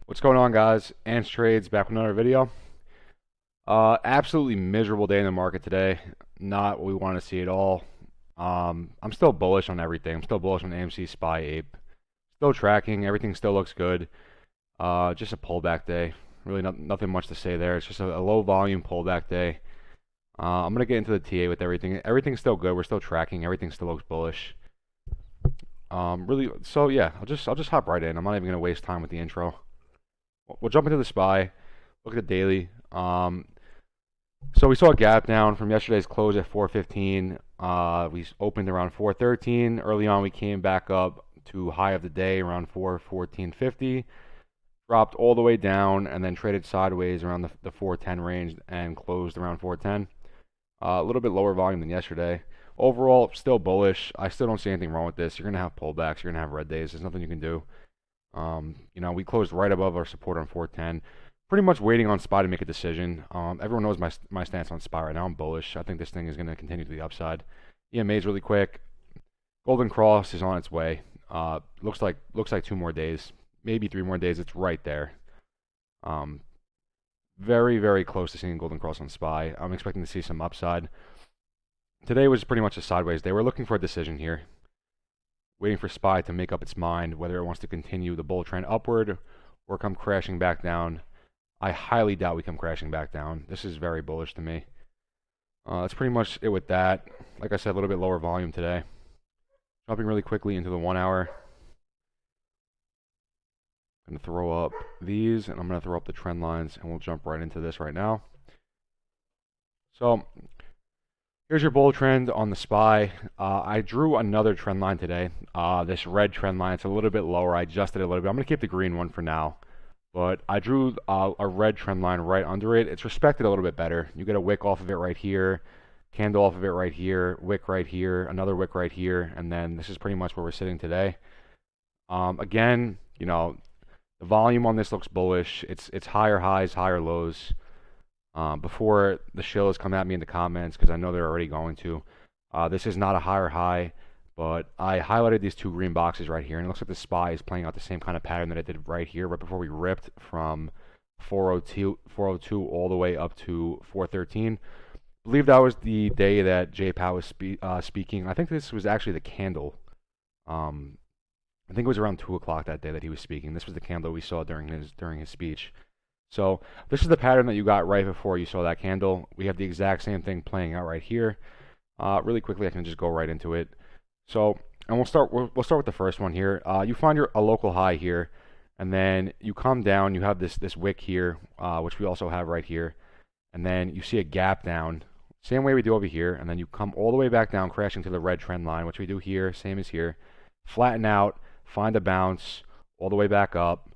What's going on, guys? Ants Trades back with another video. Absolutely miserable day in the market today. Not what we want to see at all. I'm still bullish on everything. I'm still bullish on AMC, SPY, Ape. Still tracking. Everything still looks good. Just a pullback day. Really nothing much to say there. It's just a low volume pullback day. I'm gonna get into the TA with everything. Everything's still good. We're still tracking. Everything still looks bullish. Really. So yeah, I'll just hop right in. I'm not even gonna waste time with the intro. We'll jump into the SPY. Look at the daily. So we saw a gap down from yesterday's close at 415. We opened around 413. Early on, we came back up to high of the day around 414.50. Dropped all the way down and then traded sideways around the 410 range and closed around 410. A little bit lower volume than yesterday. Overall, still bullish. I still don't see anything wrong with this. You're going to have pullbacks. You're going to have red days. There's nothing you can do. We closed right above our support on 410. Pretty much waiting on SPY to make a decision. Everyone knows my stance on SPY right now. I'm bullish. I think this thing is going to continue to the upside. EMA is really quick. Golden Cross is on its way. Looks like 2 more days, maybe 3 more days. It's right there. Very, very close to seeing Golden Cross on SPY. I'm expecting to see some upside. Today was pretty much a sideways day. We're looking for a decision here. Waiting for SPY to make up its mind whether it wants to continue the bull trend upward or come crashing back down. I highly doubt we come crashing back down. This is very bullish to me. That's pretty much it with that. Like I said, a little bit lower volume today. Jumping really quickly into the 1 hour. I'm going to throw up these, and I'm going to throw up the trend lines, and we'll jump right into this right now. So here's your bull trend on the SPY. I drew another trend line today. This red trend line, it's a little bit lower. I adjusted it a little bit. I'm going to keep the green one for now. But I drew a red trend line right under it. It's respected a little bit better. You get a wick off of it right here, candle off of it right here, wick right here, another wick right here, and then this is pretty much where we're sitting today. Again, the volume on this looks bullish. It's higher highs, higher lows. Before the shills come at me in the comments, because I know they're already going to. This is not a higher high, but I highlighted these 2 green boxes right here, and it looks like the SPY is playing out the same kind of pattern that it did right here, right before we ripped from 402 all the way up to 413. I believe that was the day that Jay Powell was speaking. I think this was actually the candle. I think it was around 2 o'clock that day that he was speaking. This was the candle we saw during his speech. So this is the pattern that you got right before you saw that candle. We have the exact same thing playing out right here. Really quickly, I can just go right into it. So, and we'll start with the first one here. You find a local high here, and then you come down. You have this wick here, which we also have right here, and then you see a gap down. Same way we do over here, and then you come all the way back down, crashing to the red trend line, which we do here, same as here. Flatten out, find a bounce all the way back up,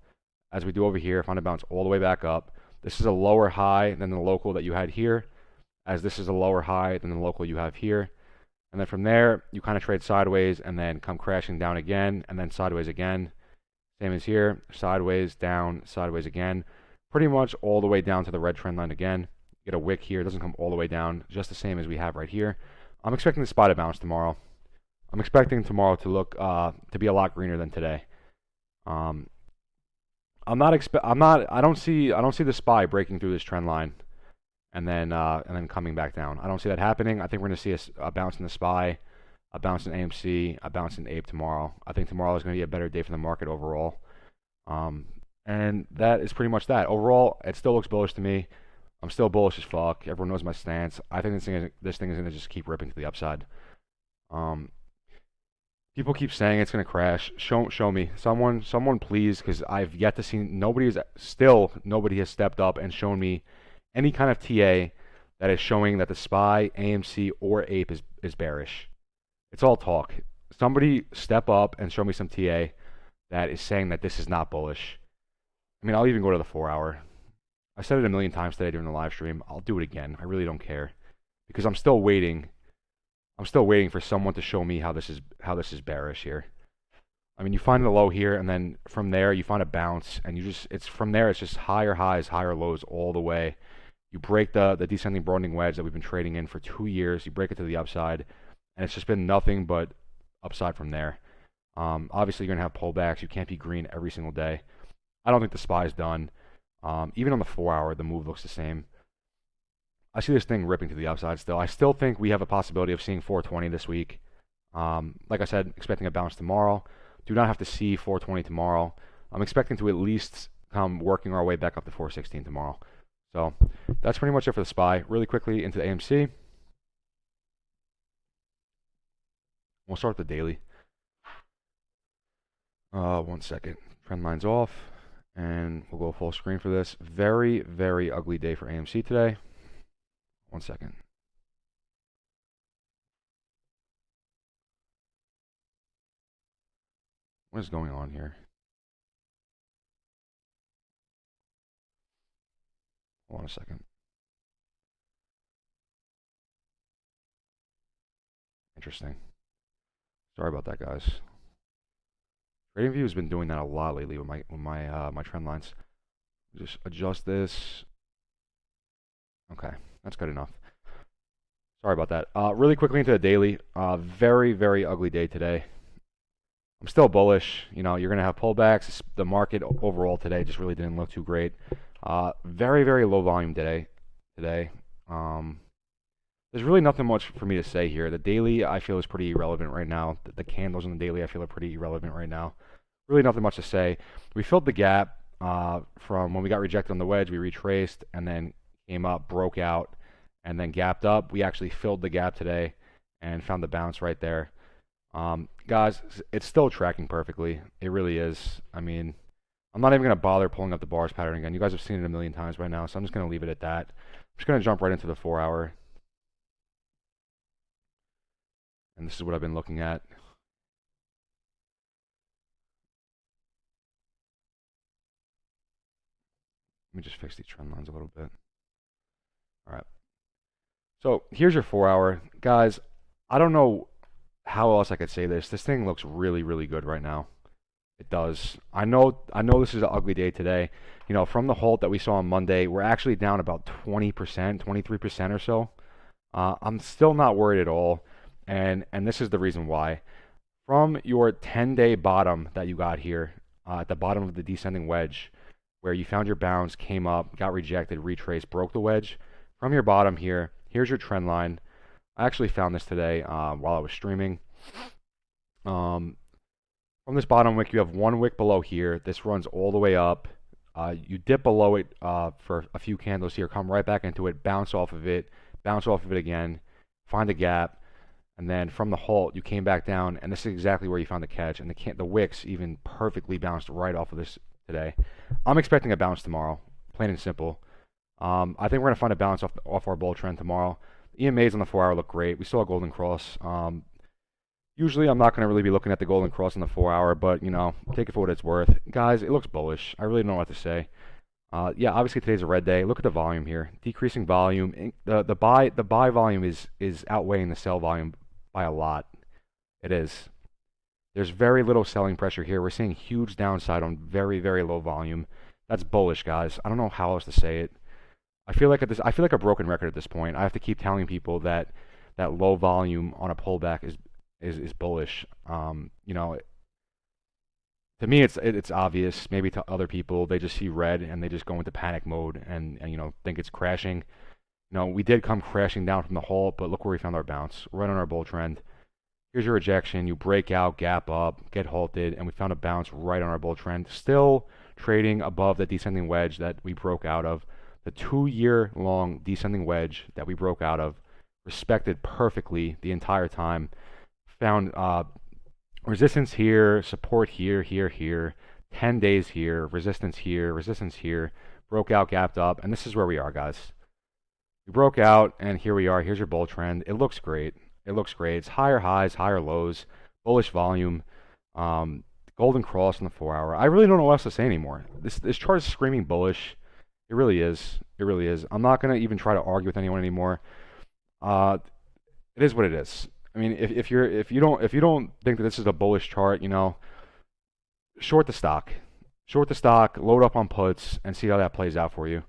as we do over here. Find a bounce all the way back up. This is a lower high than the local that you had here, as this is a lower high than the local you have here. And then from there, you kind of trade sideways and then come crashing down again, and then sideways again. Same as here, sideways, down, sideways again. Pretty much all the way down to the red trend line again. Get a wick here, it doesn't come all the way down, just the same as we have right here. I'm expecting the SPY to bounce tomorrow. I'm expecting tomorrow to look to be a lot greener than today. I don't see the SPY breaking through this trend line and then coming back down. I don't see that happening. I think we're going to see a bounce in the SPY, a bounce in AMC, a bounce in Ape tomorrow. I think tomorrow is going to be a better day for the market overall. And that is pretty much that. Overall, it still looks bullish to me. I'm still bullish as fuck. Everyone knows my stance. I think this thing is going to just keep ripping to the upside. People keep saying it's going to crash. Show me. Someone please, because I've yet to see, nobody has stepped up and shown me any kind of TA that is showing that the SPY, AMC, or Ape is bearish. It's all talk. Somebody step up and show me some TA that is saying that this is not bullish. I mean, I'll even go to the 4 hour. I said it a million times today during the live stream. I'll do it again. I really don't care, because I'm still waiting. I'm still waiting for someone to show me how this is bearish here. I mean, you find the low here, and then from there you find a bounce, and from there it's just higher highs, higher lows all the way. You break the descending broadening wedge that we've been trading in for 2 years. You break it to the upside, and it's just been nothing but upside from there. Obviously, you're gonna have pullbacks. You can't be green every single day. I don't think the SPY is done. Even on the 4-hour, the move looks the same. I see this thing ripping to the upside still. I still think we have a possibility of seeing 420 this week. Like I said, expecting a bounce tomorrow. Do not have to see 420 tomorrow. I'm expecting to at least come working our way back up to 416 tomorrow. So that's pretty much it for the SPY. Really quickly into the AMC. We'll start with the daily. 1 second. Trend line's off. And we'll go full screen for this. Very, very ugly day for AMC today. 1 second. What is going on here? Hold on a second. Interesting. Sorry about that, guys. TradingView has been doing that a lot lately with my trend lines. Just adjust this. Okay, that's good enough. Sorry about that. Really quickly into the daily. Very, very ugly day today. I'm still bullish. You know, you're going to have pullbacks. The market overall today just really didn't look too great. Very, very low volume today. There's really nothing much for me to say here. The daily, I feel, is pretty irrelevant right now. The candles in the daily, I feel, are pretty irrelevant right now. Really nothing much to say. We filled the gap from when we got rejected on the wedge. We retraced and then came up, broke out, and then gapped up. We actually filled the gap today and found the bounce right there. Guys, it's still tracking perfectly. It really is. I mean, I'm not even going to bother pulling up the bars pattern again. You guys have seen it a million times by now, so I'm just going to leave it at that. I'm just going to jump right into the 4-hour. And this is what I've been looking at. Let me just fix these trend lines a little bit. All right. So here's your 4-hour. Guys, I don't know how else I could say this. This thing looks really, really good right now. It does. I know this is an ugly day today. You know, from the halt that we saw on Monday, we're actually down about 20%, 23% or so. I'm still not worried at all. And this is the reason why. From your 10-day bottom that you got here, at the bottom of the descending wedge, where you found your bounce, came up, got rejected, retraced, broke the wedge. From your bottom here, here's your trend line. I actually found this today while I was streaming. From this bottom wick, you have one wick below here. This runs all the way up. You dip below it for a few candles here, come right back into it, bounce off of it again, find a gap. And then from the halt, you came back down, and this is exactly where you found the catch. And the wicks even perfectly bounced right off of this today. I'm expecting a bounce tomorrow, plain and simple. I think we're going to find a bounce off our bull trend tomorrow. EMAs on the 4-hour look great. We saw a golden cross. Usually, I'm not going to really be looking at the golden cross on the 4-hour, but, you know, take it for what it's worth. Guys, it looks bullish. I really don't know what to say. Yeah, obviously today's a red day. Look at the volume here. Decreasing volume. The buy volume is outweighing the sell volume by a lot. It is. There's very little selling pressure here. We're seeing huge downside on very, very low volume. That's bullish, guys. I don't know how else to say it. I feel like a broken record at this point. I have to keep telling people that low volume on a pullback is bullish. You know, to me it's obvious. Maybe to other people, they just see red and they just go into panic mode and you know, think it's crashing. No, we did come crashing down from the halt, but look where we found our bounce. Right on our bull trend. Here's your rejection. You break out, gap up, get halted, and we found a bounce right on our bull trend. Still trading above the descending wedge that we broke out of. The 2-year-long descending wedge that we broke out of. Respected perfectly the entire time. Found resistance here, support here, here. 10 days here, resistance here. Broke out, gapped up, and this is where we are, guys. We broke out, and here we are. Here's your bull trend. It looks great. It looks great. It's higher highs, higher lows, bullish volume, golden cross on the 4-hour. I really don't know what else to say anymore. This chart is screaming bullish. It really is. It really is. I'm not gonna even try to argue with anyone anymore. It is what it is. I mean, if you don't think that this is a bullish chart, you know, short the stock, load up on puts, and see how that plays out for you.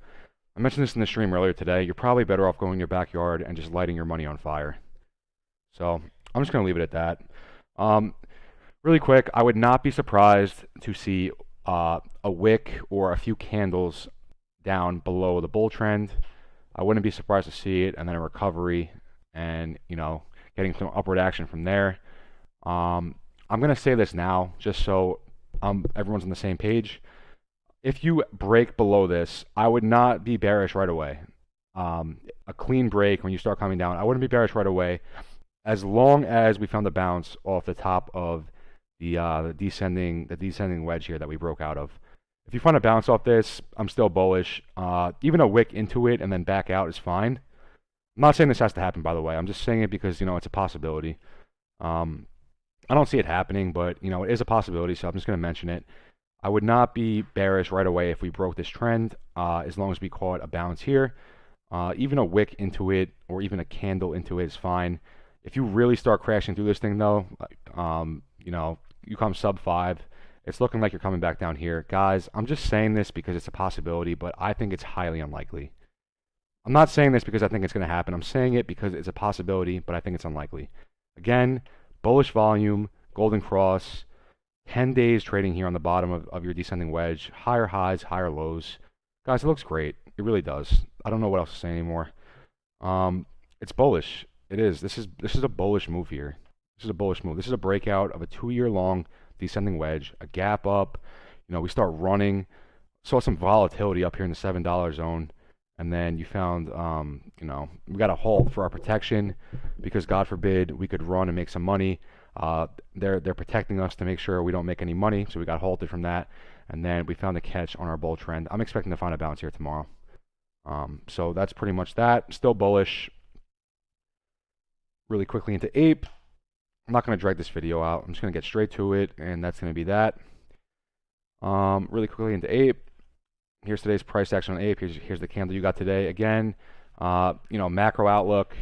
I mentioned this in the stream earlier today. You're probably better off going in your backyard and just lighting your money on fire. So I'm just going to leave it at that. Really quick, I would not be surprised to see a wick or a few candles down below the bull trend. I wouldn't be surprised to see it, and then a recovery, and getting some upward action from there. I'm gonna say this now, just so everyone's on the same page. If you break below this, I would not be bearish right away. A clean break when you start coming down, I wouldn't be bearish right away, as long as we found a bounce off the top of the descending wedge here that we broke out of. If you find a bounce off this, I'm still bullish. Even a wick into it and then back out is fine. I'm not saying this has to happen, by the way. I'm just saying it because it's a possibility. I don't see it happening, but it is a possibility, so I'm just going to mention it. I would not be bearish right away if we broke this trend, as long as we caught a bounce here. Even a wick into it or even a candle into it is fine. If you really start crashing through this thing, though, you come sub 5, it's looking like you're coming back down here. Guys, I'm just saying this because it's a possibility, but I think it's highly unlikely. I'm not saying this because I think it's going to happen. I'm saying it because it's a possibility, but I think it's unlikely. Again, bullish volume, golden cross, 10 days trading here on the bottom of your descending wedge, higher highs, higher lows. Guys, it looks great. It really does. I don't know what else to say anymore. It's bullish. It is. This is a bullish move here. This is a bullish move. This is a breakout of a 2-year-long descending wedge, a gap up. We start running. Saw some volatility up here in the $7 zone. And then you found, we got a halt for our protection because, God forbid, we could run and make some money. They're protecting us to make sure we don't make any money, so we got halted from that. And then we found a catch on our bull trend. I'm expecting to find a bounce here tomorrow. So that's pretty much that. Still bullish. Really quickly into ape. I'm not going to drag this video out. I'm just going to get straight to it, and that's going to be that. Really quickly into ape. Here's today's price action on ape. Here's the candle you got today. Again, macro outlook.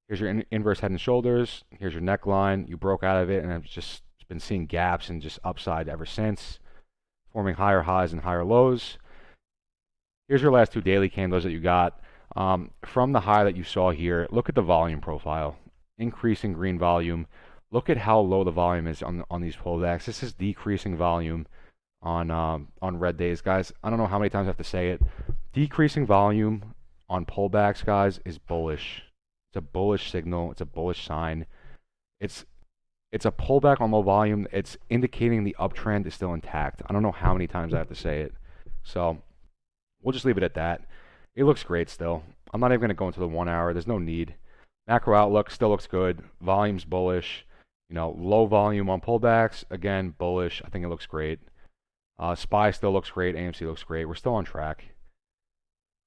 Here's your inverse head and shoulders. Here's your neckline. You broke out of it, and I've just been seeing gaps and just upside ever since, forming higher highs and higher lows. Here's your last 2 daily candles that you got. From the high that you saw here, look at the volume profile. Increasing green volume. Look at how low the volume is on these pullbacks. This is decreasing volume on red days, guys. I don't know how many times I have to say it. Decreasing volume on pullbacks, guys, is bullish. It's a bullish signal. It's a bullish sign. It's a pullback on low volume. It's indicating the uptrend is still intact. I don't know how many times I have to say it. So we'll just leave it at that. It looks great still. I'm not even going to go into the 1 hour. There's no need. Macro outlook still looks good. Volume's bullish. Low volume on pullbacks. Again, bullish. I think it looks great. SPY still looks great. AMC looks great. We're still on track.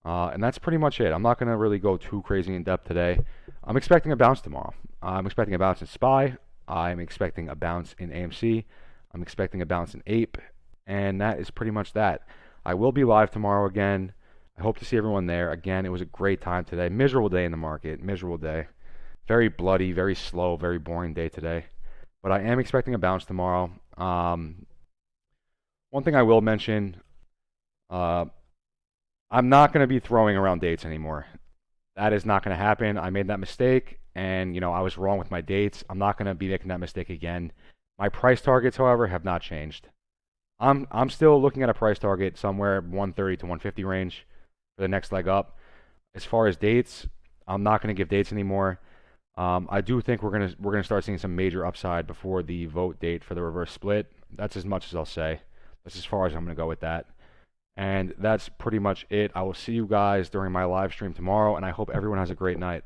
And that's pretty much it. I'm not going to really go too crazy in depth today. I'm expecting a bounce tomorrow. I'm expecting a bounce in SPY. I'm expecting a bounce in AMC. I'm expecting a bounce in ape. And that is pretty much that. I will be live tomorrow again. I hope to see everyone there. Again, it was a great time today. Miserable day in the market. Miserable day. Very bloody, very slow, very boring day today. But I am expecting a bounce tomorrow. One thing I will mention, I'm not going to be throwing around dates anymore. That is not going to happen. I made that mistake, and I was wrong with my dates. I'm not going to be making that mistake again. My price targets, however, have not changed. I'm still looking at a price target somewhere 130 to 150 range for the next leg up. As far as dates, I'm not going to give dates anymore. I do think we're gonna start seeing some major upside before the vote date for the reverse split. That's as much as I'll say. That's as far as I'm going to go with that. And that's pretty much it. I will see you guys during my live stream tomorrow, and I hope everyone has a great night.